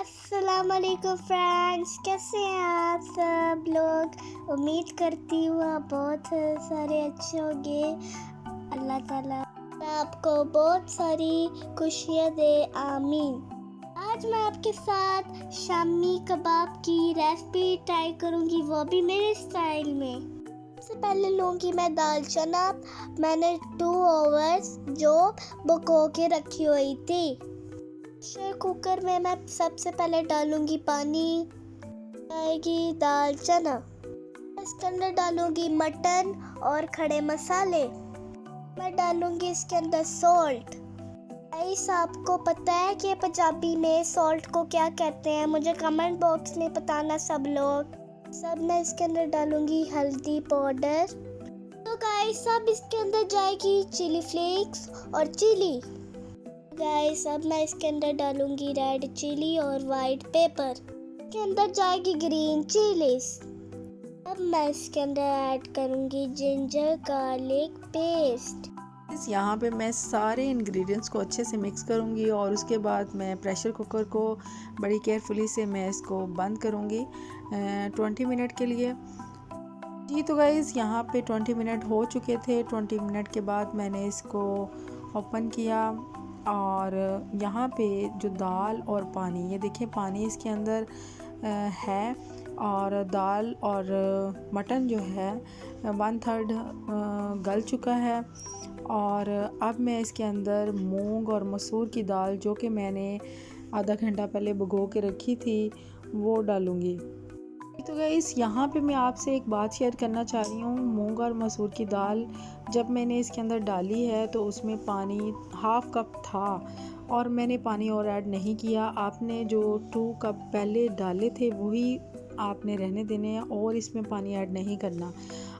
अस्सलाम वालेकुम फ्रेंड्स, कैसे हैं आप सब लोग। उम्मीद करती हूँ आप बहुत सारे अच्छे होंगे। अल्लाह ताला आपको बहुत सारी खुशियाँ दे, आमीन। आज मैं आपके साथ शामी कबाब की रेसिपी ट्राई करूँगी, वो भी मेरे स्टाइल में। सबसे पहले लूँगी मैं दाल चना। मैंने 2 आवर्स जो भिगो के रखी हुई थी। प्रेशर कुकर में मैं सबसे पहले डालूंगी पानी, आएगी दाल चना, इसके अंदर डालूंगी मटन और खड़े मसाले। मैं डालूंगी इसके अंदर सॉल्ट। गाइस, आपको पता है कि पंजाबी में सॉल्ट को क्या कहते हैं? मुझे कमेंट बॉक्स में बताना सब लोग। सब मैं इसके अंदर डालूंगी हल्दी पाउडर। तो गाइस, अब इसके अंदर जाएगी चिली फ्लेक्स और चिली। गाइस, अब मैं इसके अंदर डालूंगी रेड चिली और वाइट पेपर। इसके अंदर जाएगी ग्रीन चिलीज। अब मैं इसके अंदर ऐड करूंगी जिंजर गार्लिक पेस्ट। यहाँ पे मैं सारे इंग्रेडिएंट्स को अच्छे से मिक्स करूँगी और उसके बाद मैं प्रेशर कुकर को बड़ी केयरफुली से मैं इसको बंद करूँगी 20 मिनट के लिए। जी तो गाइस, यहाँ पे 20 मिनट हो चुके थे। 20 मिनट के बाद मैंने इसको ओपन किया और यहाँ पे जो दाल और पानी, ये देखिए पानी इसके अंदर है और दाल और मटन जो है 1/3 गल चुका है। और अब मैं इसके अंदर मूंग और मसूर की दाल जो कि मैंने आधा घंटा पहले भिगो के रखी थी वो डालूँगी। तो गाइस, यहाँ पे मैं आपसे एक बात शेयर करना चाह रही हूँ। मूंग और मसूर की दाल जब मैंने इसके अंदर डाली है तो उसमें पानी 1/2 कप था और मैंने पानी और ऐड नहीं किया। आपने जो 2 कप पहले डाले थे वही आपने रहने देने हैं और इसमें पानी ऐड नहीं करना।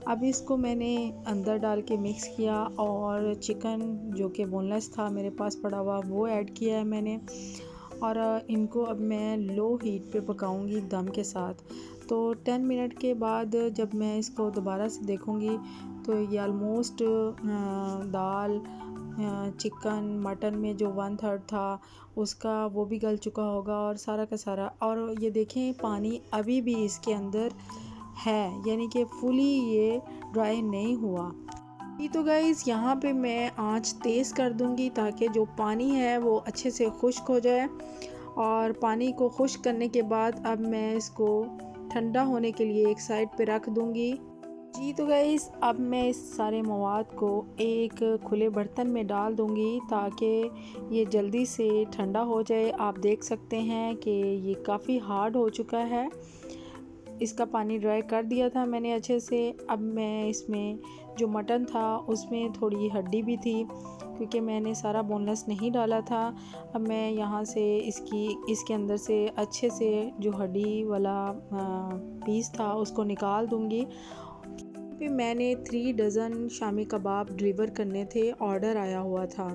अब इसको मैंने अंदर डाल के मिक्स किया और चिकन जो कि बोनलेस था मेरे पास पड़ा हुआ वो ऐड किया है मैंने। और इनको अब मैं लो हीट पे पकाऊंगी दम के साथ। तो 10 मिनट के बाद जब मैं इसको दोबारा से देखूंगी तो ये ऑलमोस्ट दाल चिकन मटन में जो 1/3 था उसका वो भी गल चुका होगा और सारा का सारा। और ये देखें पानी अभी भी इसके अंदर है, यानी कि फुली ये ड्राई नहीं हुआ। तो गाइस, यहाँ पे मैं आंच तेज़ कर दूँगी ताकि जो पानी है वो अच्छे से खुश्क हो जाए। और पानी को खुश्क करने के बाद अब मैं इसको ठंडा होने के लिए एक साइड पे रख दूँगी। जी तो गाइस, अब मैं इस सारे मवाद को एक खुले बर्तन में डाल दूँगी ताकि ये जल्दी से ठंडा हो जाए। आप देख सकते हैं कि ये काफ़ी हार्ड हो चुका है। इसका पानी ड्राई कर दिया था मैंने अच्छे से। अब मैं इसमें जो मटन था उसमें थोड़ी हड्डी भी थी क्योंकि मैंने सारा बोनलेस नहीं डाला था। अब मैं यहाँ से इसके अंदर से अच्छे से जो हड्डी वाला पीस था उसको निकाल दूँगी। फिर मैंने 3 डज़न शामी कबाब डिलीवर करने थे, ऑर्डर आया हुआ था।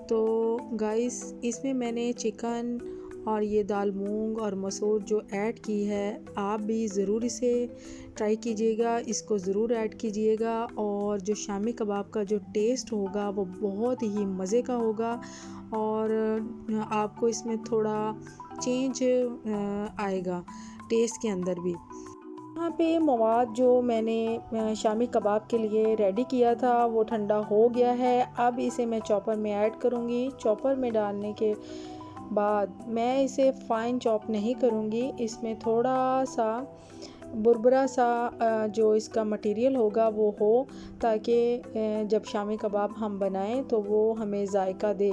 तो गाइस, इसमें मैंने चिकन और ये दाल मूंग और मसूर जो ऐड की है, आप भी ज़रूर इसे ट्राई कीजिएगा, इसको ज़रूर ऐड कीजिएगा। और जो शामी कबाब का जो टेस्ट होगा वो बहुत ही मज़े का होगा और आपको इसमें थोड़ा चेंज आएगा टेस्ट के अंदर भी। यहाँ पे मवाद जो मैंने शामी कबाब के लिए रेडी किया था वो ठंडा हो गया है। अब इसे मैं चॉपर में ऐड करूँगी। चॉपर में डालने के बाद मैं इसे फाइन चॉप नहीं करूँगी, इसमें थोड़ा सा बुरबुरा सा जो इसका मटेरियल होगा वो हो ताकि जब शामी कबाब हम बनाएं तो वो हमें जायका दे।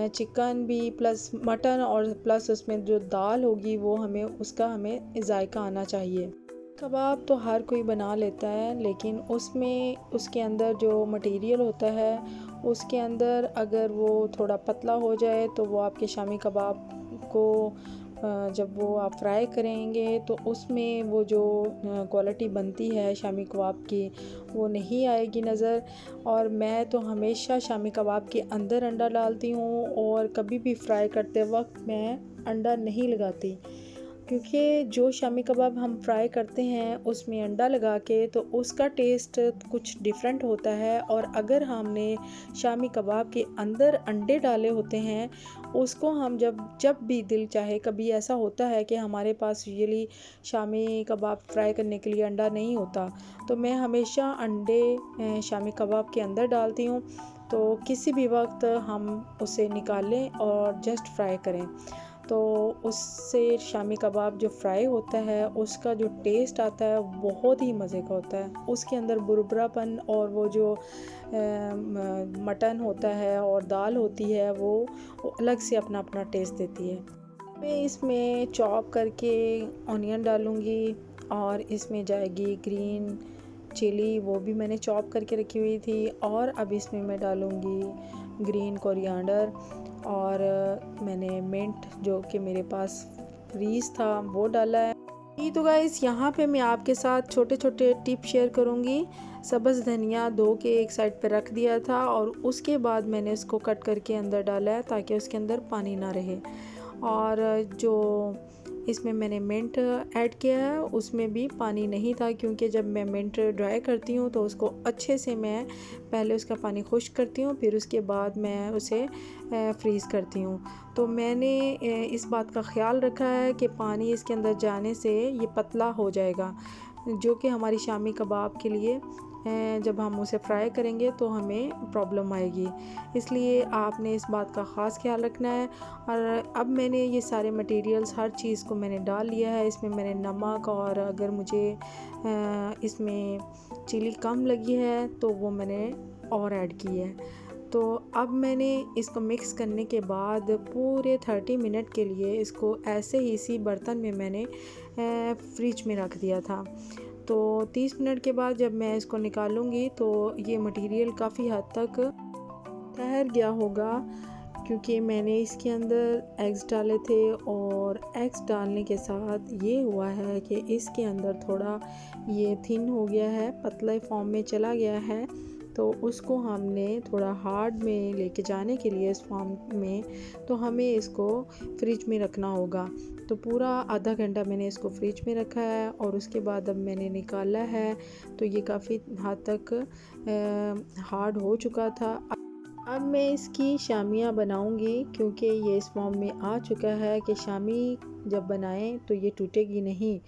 चिकन भी प्लस मटन और प्लस उसमें जो दाल होगी वो हमें जायका आना चाहिए। कबाब तो हर कोई बना लेता है, लेकिन उसके अंदर जो मटेरियल होता है उसके अंदर अगर वो थोड़ा पतला हो जाए तो वो आपके शामी कबाब को जब वो आप फ्राई करेंगे तो उसमें वो जो क्वालिटी बनती है शामी कबाब की वो नहीं आएगी नज़र। और मैं तो हमेशा शामी कबाब के अंदर अंडा डालती हूँ और कभी भी फ्राई करते वक्त मैं अंडा नहीं लगाती क्योंकि जो शामी कबाब हम फ्राई करते हैं उसमें अंडा लगा के तो उसका टेस्ट कुछ डिफरेंट होता है। और अगर हमने शामी कबाब के अंदर अंडे डाले होते हैं उसको हम जब भी दिल चाहे, कभी ऐसा होता है कि हमारे पास यूजुअली शामी कबाब फ्राई करने के लिए अंडा नहीं होता, तो मैं हमेशा अंडे शामी कबाब के अंदर डालती हूँ, तो किसी भी वक्त हम उसे निकालें और जस्ट फ्राई करें, तो उससे शामी कबाब जो फ्राई होता है उसका जो टेस्ट आता है बहुत ही मज़े का होता है। उसके अंदर बुरबुरापन और वो जो मटन होता है और दाल होती है वो अलग से अपना अपना टेस्ट देती है। मैं इसमें चॉप करके ऑनियन डालूँगी और इसमें जाएगी ग्रीन चिली, वो भी मैंने चॉप करके रखी हुई थी, और अब इसमें मैं डालूँगी ग्रीन कोरिएंडर, और मैंने मिंट जो कि मेरे पास फ्रीज था वो डाला है। ये तो गाइस यहाँ पे मैं आपके साथ छोटे छोटे टिप शेयर करूँगी। सब्ज़ धनिया धो के एक साइड पे रख दिया था और उसके बाद मैंने इसको कट करके अंदर डाला है ताकि उसके अंदर पानी ना रहे, और जो इसमें मैंने मिंट ऐड किया है उसमें भी पानी नहीं था, क्योंकि जब मैं मिंट ड्राई करती हूँ तो उसको अच्छे से मैं पहले उसका पानी खुश्क करती हूँ, फिर उसके बाद मैं उसे फ्रीज़ करती हूँ। तो मैंने इस बात का ख्याल रखा है कि पानी इसके अंदर जाने से ये पतला हो जाएगा, जो कि हमारी शामी कबाब के लिए जब हम उसे फ्राई करेंगे तो हमें प्रॉब्लम आएगी, इसलिए आपने इस बात का ख़ास ख्याल रखना है। और अब मैंने ये सारे मटेरियल्स हर चीज़ को मैंने डाल लिया है। इसमें मैंने नमक, और अगर मुझे इसमें चिली कम लगी है तो वो मैंने और ऐड की है। तो अब मैंने इसको मिक्स करने के बाद पूरे 30 मिनट के लिए इसको ऐसे ही इसी बर्तन में मैंने फ्रिज में रख दिया था। तो 30 मिनट के बाद जब मैं इसको निकालूंगी तो ये मटेरियल काफ़ी हद तक ठहर गया होगा, क्योंकि मैंने इसके अंदर एग्स डाले थे, और एग्स डालने के साथ ये हुआ है कि इसके अंदर थोड़ा ये थिन हो गया है, पतले फॉर्म में चला गया है। तो उसको हमने थोड़ा हार्ड में लेके जाने के लिए इस फॉर्म में, तो हमें इसको फ्रिज में रखना होगा। तो पूरा आधा घंटा मैंने इसको फ्रिज में रखा है, और उसके बाद अब मैंने निकाला है तो ये काफ़ी हद तक हार्ड हो चुका था। अब मैं इसकी शामियाँ बनाऊंगी, क्योंकि ये इस फॉर्म में आ चुका है कि शामी जब बनाएं तो ये टूटेगी नहीं।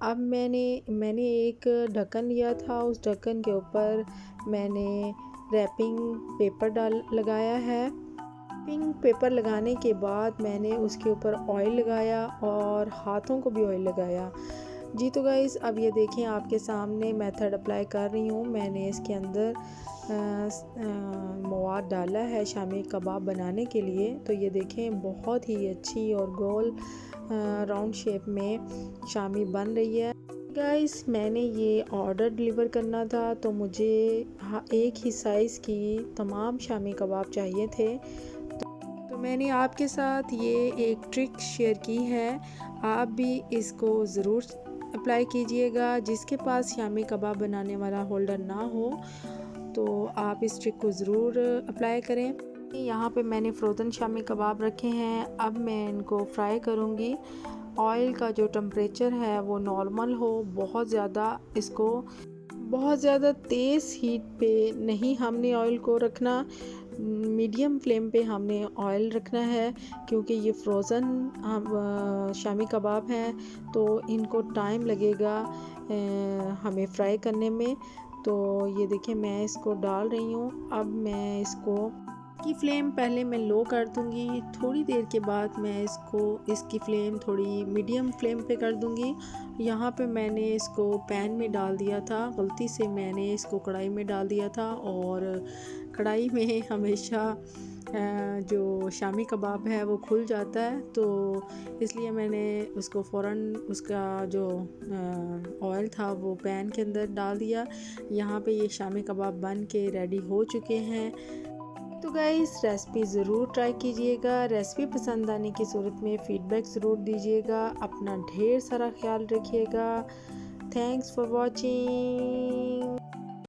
अब मैंने एक ढक्कन लिया था, उस ढक्कन के ऊपर मैंने रैपिंग पेपर लगाया है। रैपिंग पेपर लगाने के बाद मैंने उसके ऊपर ऑयल लगाया और हाथों को भी ऑयल लगाया। जी तो गाइस, अब ये देखें आपके सामने मेथड अप्लाई कर रही हूँ। मैंने इसके अंदर मवाद डाला है शामी कबाब बनाने के लिए। तो ये देखें बहुत ही अच्छी और गोल राउंड शेप में शामी बन रही है। गाइस, मैंने ये ऑर्डर डिलीवर करना था, तो मुझे एक ही साइज़ की तमाम शामी कबाब चाहिए थे। तो मैंने आपके साथ ये एक ट्रिक शेयर की है, आप भी इसको ज़रूर अप्लाई कीजिएगा। जिसके पास शामी कबाब बनाने वाला होल्डर ना हो तो आप इस ट्रिक को ज़रूर अप्लाई करें। यहाँ पे मैंने फ्रोज़न शामी कबाब रखे हैं, अब मैं इनको फ्राई करूँगी। ऑयल का जो टेम्परेचर है वो नॉर्मल हो, बहुत ज़्यादा तेज़ हीट पे नहीं हमने ऑयल को रखना, मीडियम फ्लेम पे हमने ऑयल रखना है, क्योंकि ये फ्रोज़न शामी कबाब हैं तो इनको टाइम लगेगा हमें फ्राई करने में। तो ये देखिए मैं इसको डाल रही हूँ। अब मैं इसकी फ्लेम पहले मैं लो कर दूँगी, थोड़ी देर के बाद मैं इसकी फ्लेम थोड़ी मीडियम फ्लेम पे कर दूँगी। यहाँ पे मैंने इसको पैन में डाल दिया था, गलती से मैंने इसको कढ़ाई में डाल दिया था, और कढ़ाई में हमेशा जो शामी कबाब है वो खुल जाता है, तो इसलिए मैंने उसको फ़ौरन उसका जो ऑयल था वो पैन के अंदर डाल दिया। यहाँ पे ये शामी कबाब बन के रेडी हो चुके हैं। तो गाइस, रेसिपी ज़रूर ट्राई कीजिएगा। रेसिपी पसंद आने की सूरत में फ़ीडबैक ज़रूर दीजिएगा। अपना ढेर सारा ख्याल रखिएगा। Thanks for watching.